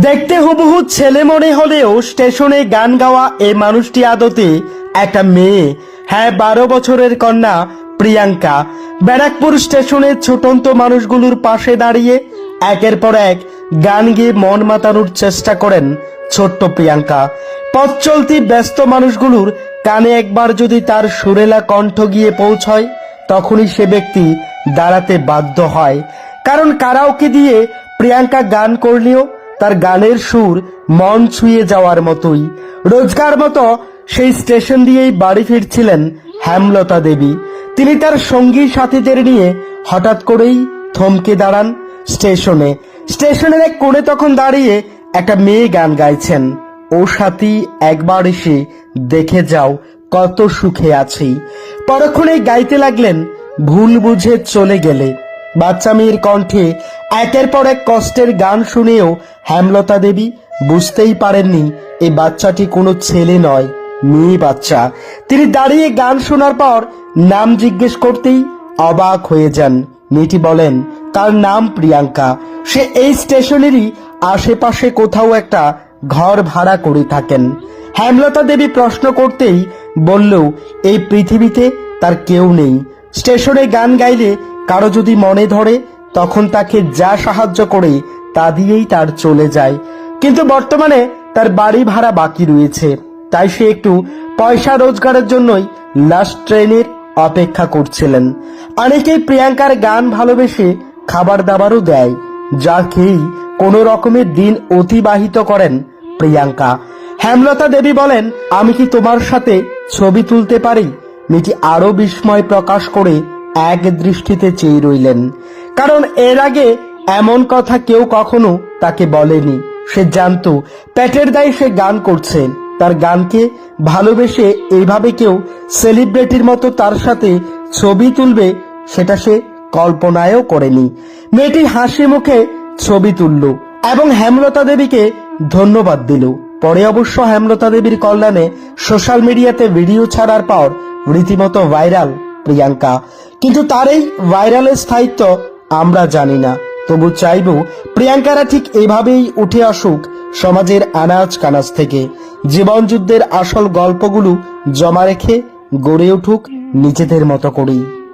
দেখতে হুবহু ছেলে মনে হলেও স্টেশনে গান গাওয়া এই মানুষটি আদতে একটা মেয়ে। হ্যাঁ, 12 বছরের কন্যা প্রিয়াঙ্কা। ব্যারাকপুর স্টেশনে ছোটন্ত মানুষগুলোর পাশে দাঁড়িয়ে একের পর এক গান গেয়ে মন মাতানোর চেষ্টা করেন ছোট্ট প্রিয়াঙ্কা। পথ চলতি ব্যস্ত মানুষগুলোর কানে একবার যদি তার সুরেলা কণ্ঠ গিয়ে পৌঁছয়, তখনই সে ব্যক্তি দাঁড়াতে বাধ্য হয়। কারণ কারাওকে দিয়ে প্রিয়াঙ্কা গান করলেও তার গানের সুর মন ছুঁয়ে যাওয়ার মতোই। রোজগার মতো সেই স্টেশন দিয়েই বাড়ি ফিরছিলেন হেমলতা দেবী। তিনি তার সঙ্গী সাথীদের নিয়ে হঠাৎ করেই থমকে দাঁড়ান স্টেশনে। স্টেশনের এক কোণে তখন দাঁড়িয়ে একটা মেয়ে গান গাইছেন। ও সাথী, একবার এসে দেখে যাও কত সুখে আছি। পরক্ষণেই গাইতে লাগলেন, ভুল বুঝে চলে গেলে। বাচ্চা মেয়ের কণ্ঠে একের পর এক কষ্টের গান শুনেও হেমলতা দেবী বুঝতেই পারেননি এই বাচ্চাটি কোনো ছেলে নয়, মেয়ে বাচ্চা। তিনি দাঁড়িয়ে গান শোনার পর নাম জিজ্ঞেস করতেই অবাক হয়ে যান। মেয়েটি বলেন তার নাম প্রিয়াঙ্কা। সে এই স্টেশনেরই আশেপাশে কোথাও একটা ঘর ভাড়া করে থাকেন। হেমলতা দেবী প্রশ্ন করতেই বলল, এই পৃথিবীতে তার কেউ নেই। স্টেশনে গান গাইলে কারো যদি মনে ধরে, তখন তাকে যা সাহায্য করে তা দিয়েই তার চলে যায়। কিন্তু বর্তমানে তার বাড়ি ভাড়া বাকি রয়েছে, তাই সে একটু পয়সা রোজগারের জন্যই লাস্ট ট্রেনের অপেক্ষা করছিলেন। অনেকেই প্রিয়াঙ্কার গান ভালোবেসে খাবার দাবারও দেয়, যা খেয়েই কোনো রকমের দিন অতিবাহিত করেন প্রিয়াঙ্কা। হেমলতা দেবী বলেন, আমি কি তোমার সাথে ছবি তুলতে পারি? মেয়েটি আরো বিস্ময় প্রকাশ করে এক দৃষ্টিতে চেয়ে রইলেন। কারণ এর আগে এমন কথা কেউ কখনো তাকে বলেনি। সে জানতো পেটের দায়ে সে গান করছে। তার গানকে ভালোবেসে এইভাবে কেউ সেলিব্রিটির মতো তার সাথে ছবি তুলবে, সেটা সে কল্পনায়ও করেনি। মেয়েটি হাসি মুখে ছবি তুলল এবং হেমলতা দেবীকে ধন্যবাদ দিল। পরে অবশ্য হেমলতা দেবীর কল্যাণে সোশ্যাল মিডিয়াতে ভিডিও ছাড়ার পর রীতিমতো ভাইরাল প্রিয়াঙ্কা। কিন্তু তার এই ভাইরালের স্থায়িত্ব আমরা জানি না। তবু চাইব প্রিয়াঙ্কারা ঠিক এভাবেই উঠে আসুক সমাজের আনাজ কানাজ থেকে। জীবন যুদ্ধের আসল গল্পগুলো জমা রেখে গড়ে উঠুক নিজেদের মতো করেই।